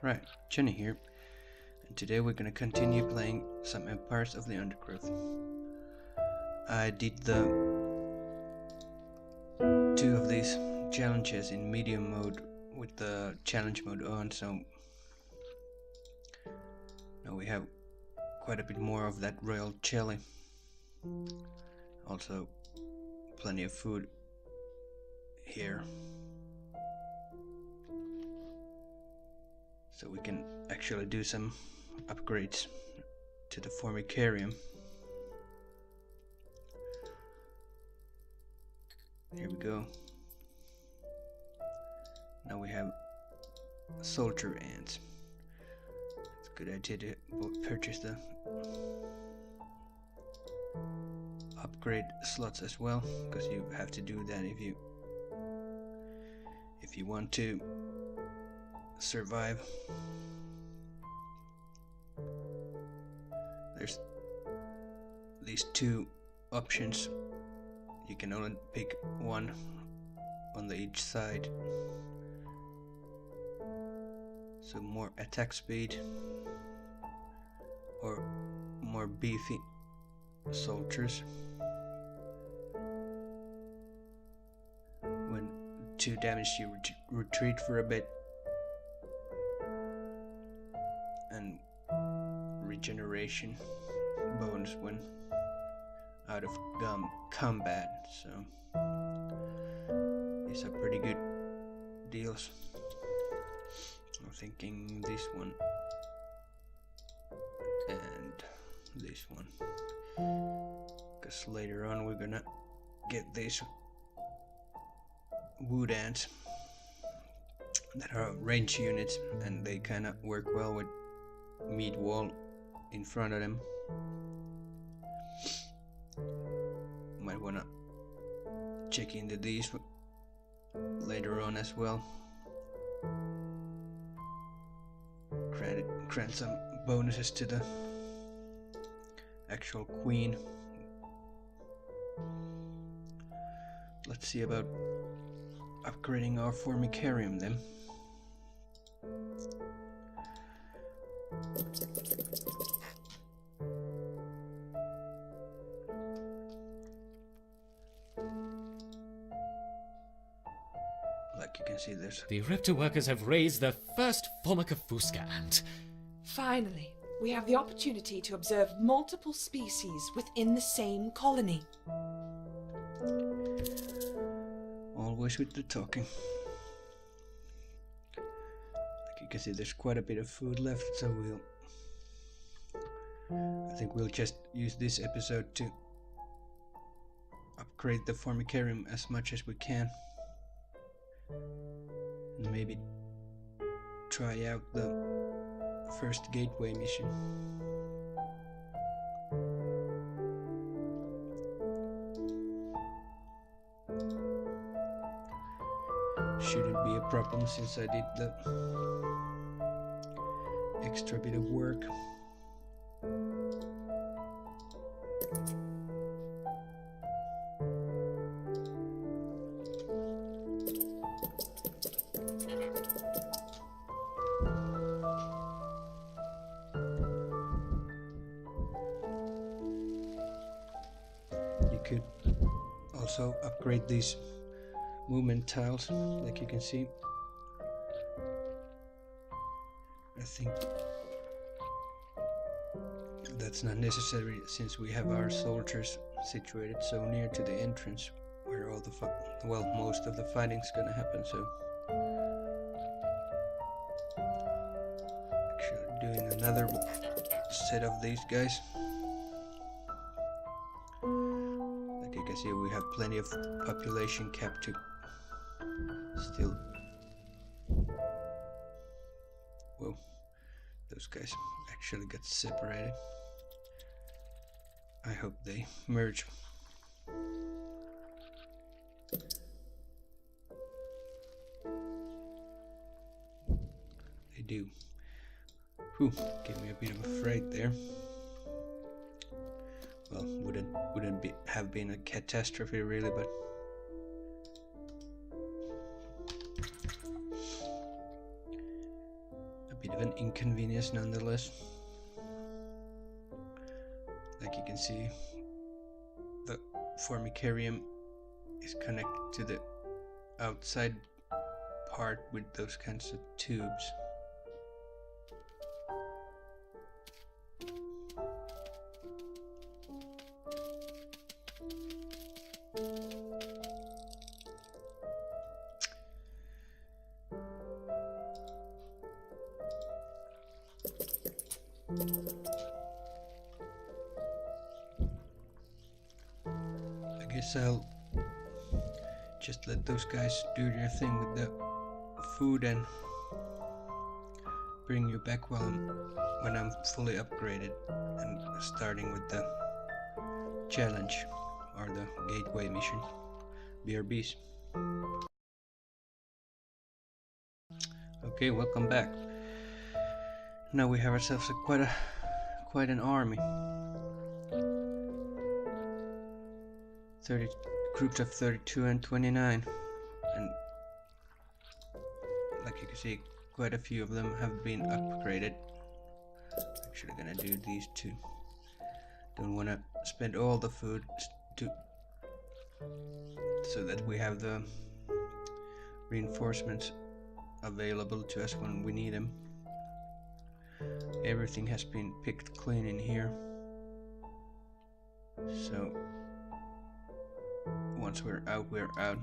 Right, Jenny here, and today we're gonna continue playing some Empires of the Undergrowth. I did the two of these challenges in medium mode with the challenge mode on, so now we have quite a bit more of that royal jelly. Also, plenty of food here. So we can actually do some upgrades to the formicarium. Here we go. Now we have soldier ants. It's a good idea to purchase the upgrade slots as well, because you have to do that if you want to survive. There's these two options. You can only pick one on each side. So more attack speed or more beefy soldiers. When 2 damage you retreat for a bit, and regeneration bonus when out of combat, so these are pretty good deals. I'm thinking this one and this one, because later on we're gonna get these wood ants that are range units, and they kind of work well with meat wall in front of them. Might wanna check into these later on as well. Grant some bonuses to the actual queen. Let's see about upgrading our formicarium then. Like you can see, there's... The Raptor workers have raised their first Formica ant. Finally, we have the opportunity to observe multiple species within the same colony. Always with the talking. Like you can see, there's quite a bit of food left, so I think we'll just use this episode to upgrade the formicarium as much as we can. And maybe try out the first gateway mission. Shouldn't be a problem since I did the extra bit of work. Could also upgrade these movement tiles, like you can see. I think that's not necessary since we have our soldiers situated so near to the entrance where all the most of the fighting's gonna happen. So actually doing another set of these guys. You can see we have plenty of population cap to still. Whoa, those guys actually got separated. I hope they merge. They do. Whew, gave me a bit of a fright there. Well, wouldn't have been a catastrophe really, but bit of an inconvenience nonetheless. Like you can see, the formicarium is connected to the outside part with those kinds of tubes. I guess I'll just let those guys do their thing with the food and bring you back when I'm fully upgraded and starting with the challenge or the gateway mission, BRBs. Okay, welcome back. Now we have ourselves quite an army. 30 groups of 32 and 29, and like you can see, quite a few of them have been upgraded. Actually gonna do these two. Don't want to spend all the food so that we have the reinforcements available to us when we need them. Everything has been picked clean in here, so once we're out, we're out.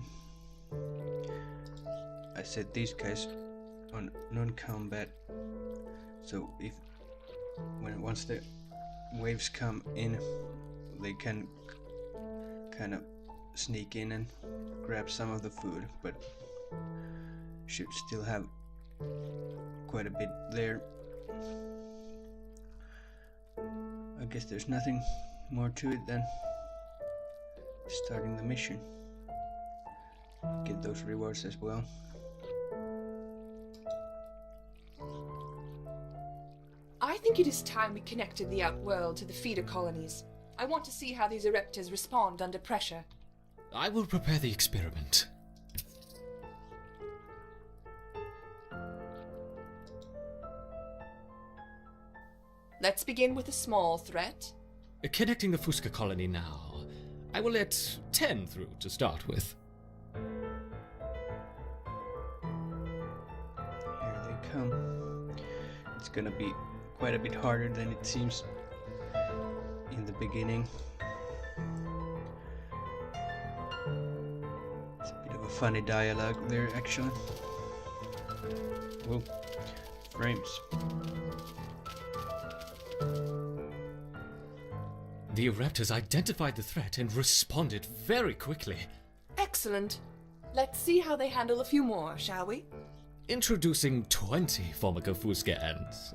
I set these guys on non-combat, so once the waves come in, they can kind of sneak in and grab some of the food, but should still have quite a bit there. I guess there's nothing more to it than starting the mission. Get those rewards as well. I think it is time we connected the outworld to the feeder colonies. I want to see how these Ereptas respond under pressure. I will prepare the experiment. Let's begin with a small threat. Connecting the Fusca colony now. I will let 10 through to start with. Here they come. It's gonna be quite a bit harder than it seems in the beginning. It's a bit of a funny dialogue there, actually. Whoa, frames. The Ereptas identified the threat and responded very quickly. Excellent. Let's see how they handle a few more, shall we? Introducing 20 Fusca ants.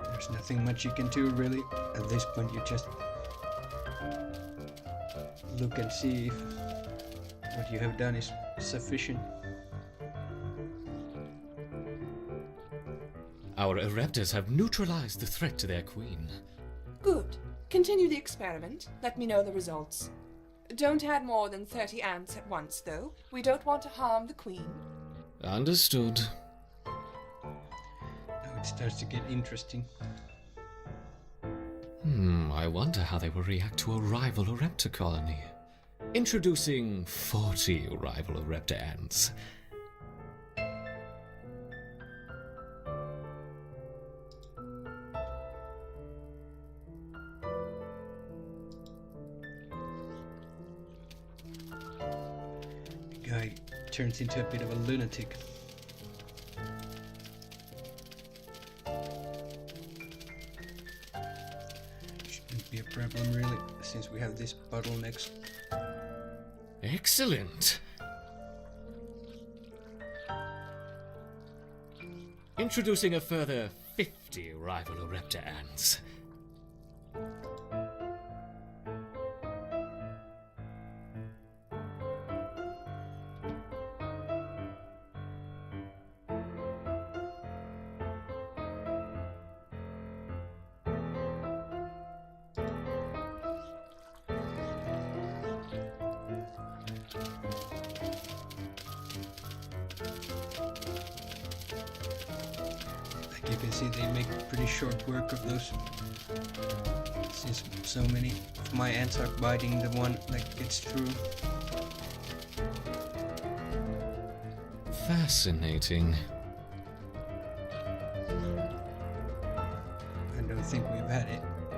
There's nothing much you can do really. At this point you just look and see if what you have done is sufficient. Our Ereptas have neutralized the threat to their queen. Good. Continue the experiment. Let me know the results. Don't add more than 30 ants at once, though. We don't want to harm the queen. Understood. Now it starts to get interesting. I wonder how they will react to a rival Erepta colony. Introducing 40 rival Erepta ants. The guy turns into a bit of a lunatic. Shouldn't be a problem really, since we have these bottlenecks. Excellent. Introducing a further 50 rival Erepta ants. Like you can see, they make pretty short work of those. Since so many of my ants are biting the one that gets through. Fascinating. I don't think we've had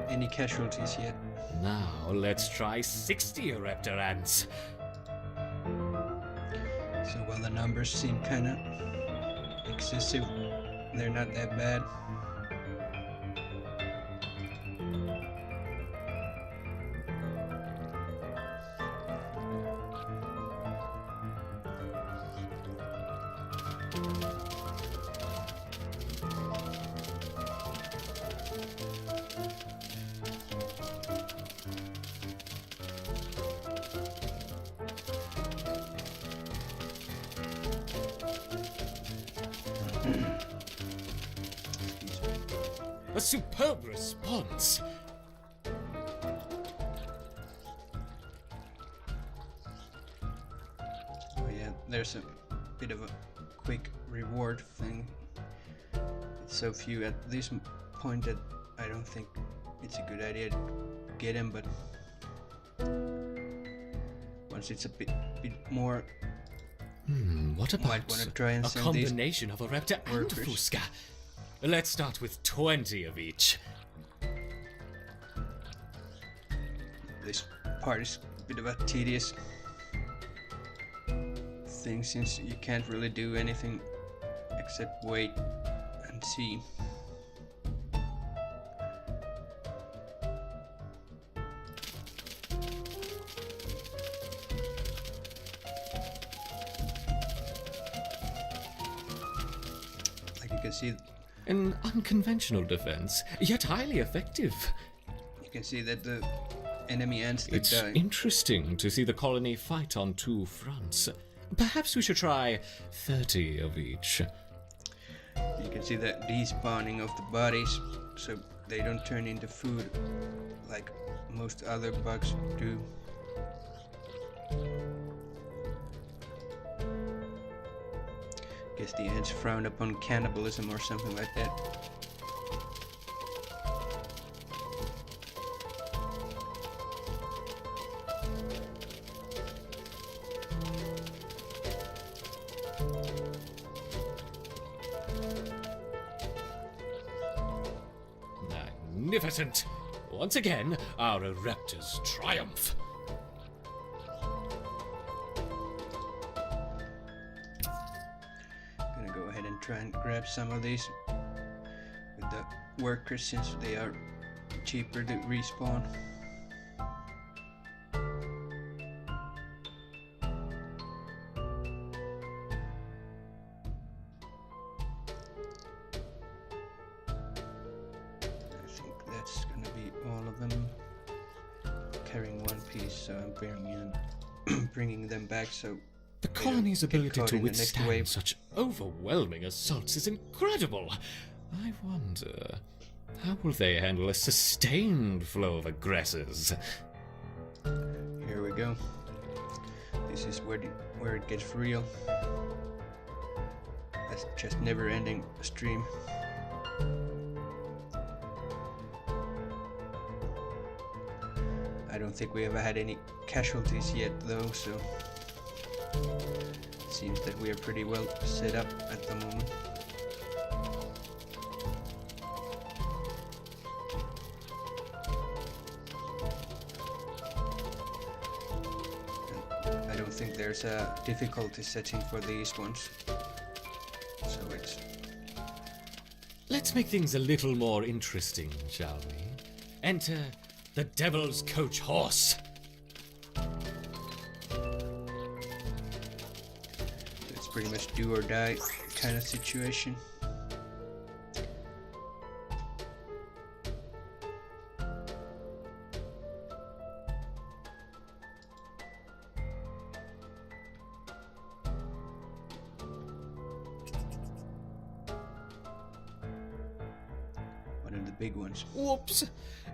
any casualties yet. Now let's try 60 Raptor ants. So while the numbers seem kind of excessive, they're not that bad. A superb response. Oh yeah, there's a bit of a quick reward thing. It's so few at this point that I don't think it's a good idea to get him, but once it's a bit more, What might about want to try and a send these combination of a Raptor and a workers. Fusca? Let's start with 20 of each. This part is a bit of a tedious thing since you can't really do anything except wait and see. Like you can see, An unconventional defense, yet highly effective. you can see that the enemy ants that It's die. interesting to see the colony fight on two fronts. Perhaps we should try 30 of each. You can see the despawning of the bodies, so they don't turn into food like most other bugs do. Guess the ants frown upon cannibalism or something like that. Magnificent! Once again, our raptors triumph. Gonna go ahead and try and grab some of these with the workers since they are cheaper to respawn. I think that's gonna be all of them. Carrying one piece, so I'm bringing them back so The they don't colony's get ability caught to in the next withstand wave. such overwhelming assaults is incredible. I wonder, how will they handle a sustained flow of aggressors? Here we go. This is where it gets real. That's just never-ending stream. I don't think we ever had any casualties yet, though, so it seems that we are pretty well set up at the moment. I don't think there's a difficulty setting for these ones, so it's Let's make things a little more interesting, shall we? Enter the Devil's Coach Horse. it's pretty much do or die kind of situation. One of the big ones. Whoops!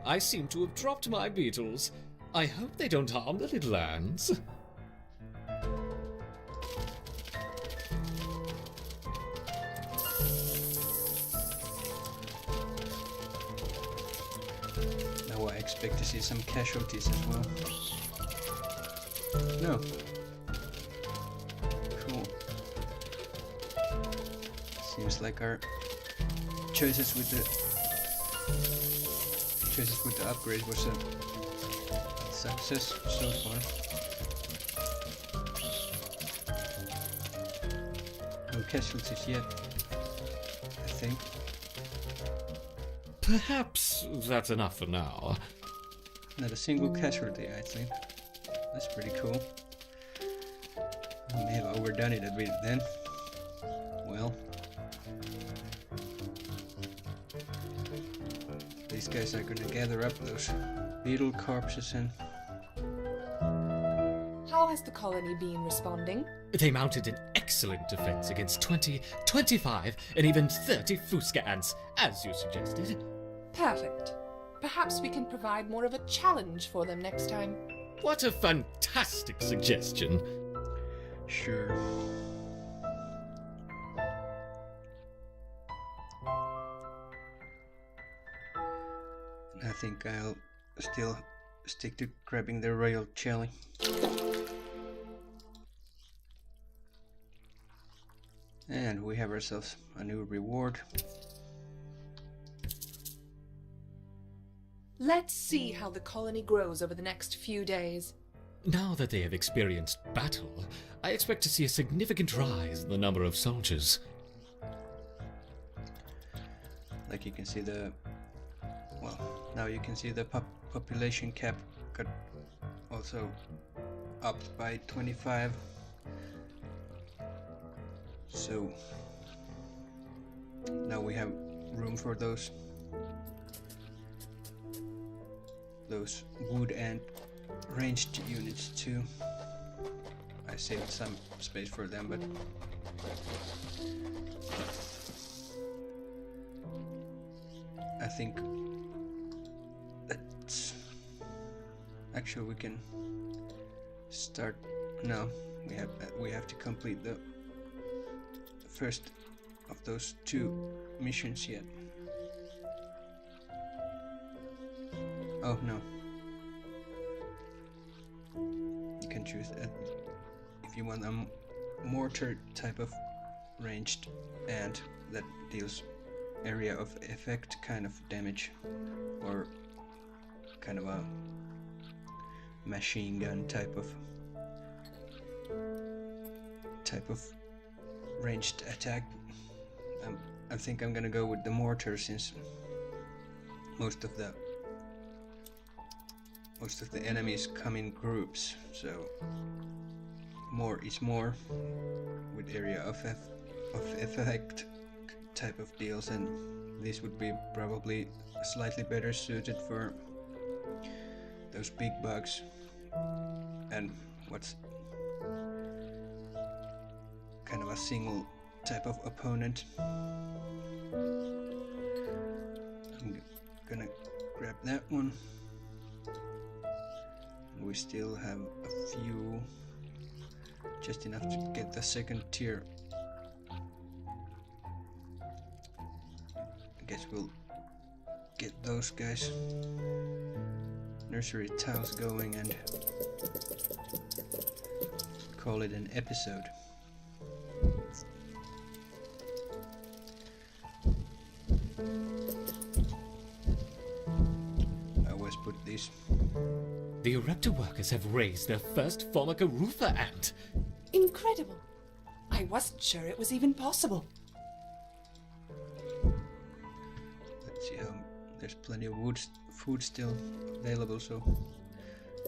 I seem to have dropped my beetles. I hope they don't harm the little ants. Now I expect to see some casualties as well. No. Cool. Seems like our choices with the upgrade was a success so far. No casualties yet, I think. Perhaps that's enough for now. Not a single casualty, I think. That's pretty cool. I may have overdone it a bit then. Well. These guys are gonna gather up those beetle corpses and... How has the colony been responding? They mounted an excellent defense against 20, 25, and even 30 Fusca ants, as you suggested. Perfect. Perhaps we can provide more of a challenge for them next time. What a fantastic suggestion. Sure. I think I'll still stick to grabbing the royal jelly. And we have ourselves a new reward. Let's see how the colony grows over the next few days. Now that they have experienced battle, I expect to see a significant rise in the number of soldiers. Like you can see the... Well, now you can see the population cap got also upped by 25. So now we have room for those wood and ranged units too. I saved some space for them, but I think that's actually we can start. No, we have to complete the first of those 2 missions yet. Oh no. You can choose if you want a mortar type of ranged ant that deals area of effect kind of damage, or kind of a machine gun type of ranged attack. I think I'm gonna go with the mortar, since most of the enemies come in groups, so more is more with area of effect type of deals, and this would be probably slightly better suited for those big bugs and what's kind of a single type of opponent. I'm gonna grab that one. We still have a few, just enough to get the second tier. I guess we'll get those guys nursery tiles going and call it an episode. I always put these. The Eruptor workers have raised their first formicarium ant. Incredible. I wasn't sure it was even possible. Let's see how there's plenty of food still available, so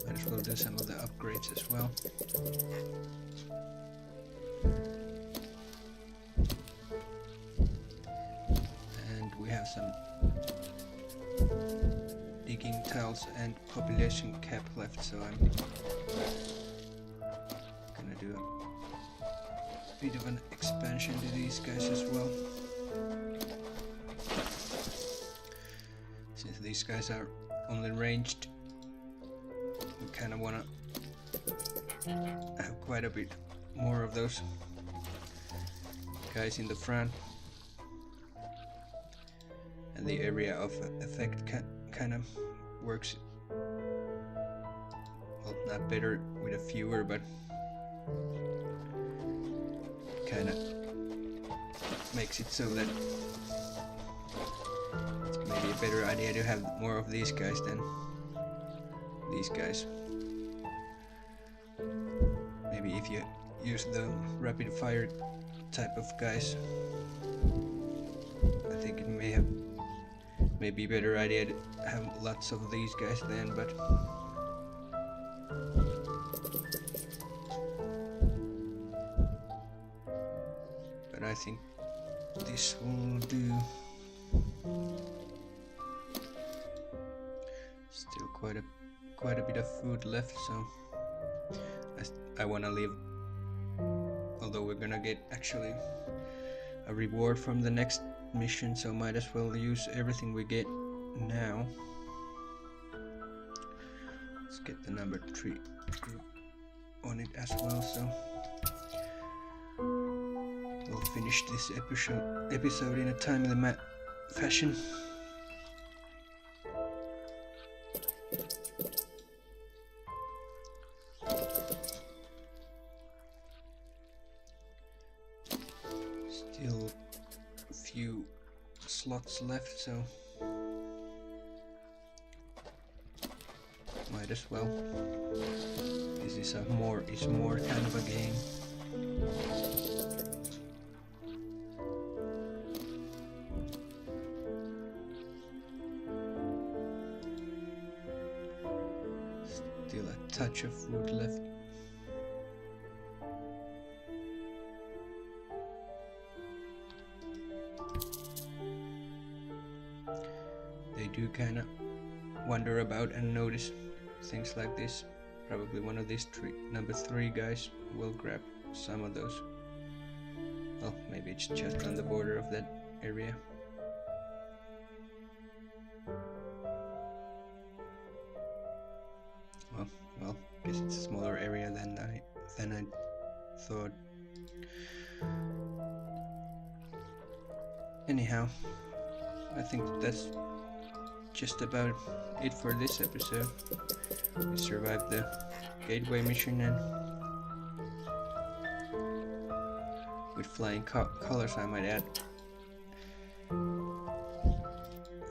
might as well do some of the upgrades as well. And we have some digging tiles and population cap left, so I'm gonna do a bit of an expansion to these guys as well. Since these guys are only ranged, we kind of want to have quite a bit more of those guys in the front, and the area of effect kind of works, well, not better with a fewer, but kind of makes it so that it's maybe a better idea to have more of these guys than these guys. Maybe if you use the rapid fire type of guys, I think it may be a better idea to have lots of these guys then, but I think this will do. Still quite a bit of food left, so I wanna leave. Although we're gonna get actually a reward from the next mission, so might as well use everything we get now. Let's get the number 3 group on it as well, so we'll finish this episode in a timely fashion. Still a few slots left, so might as well. This is a more is more kind of a game. Still a touch of food left. They do kind of wander about and notice things like this. Probably one of these number 3 guys will grab some of those. Well, maybe it's just on the border of that area. Well, guess it's a smaller area than I thought. Anyhow, I think that's just about it for this episode. We survived the gateway mission, and with flying colors, I might add.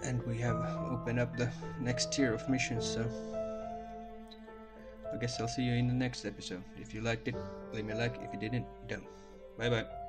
And we have opened up the next tier of missions, so I guess I'll see you in the next episode. If you liked it, leave me a like. If you didn't, don't. Bye bye.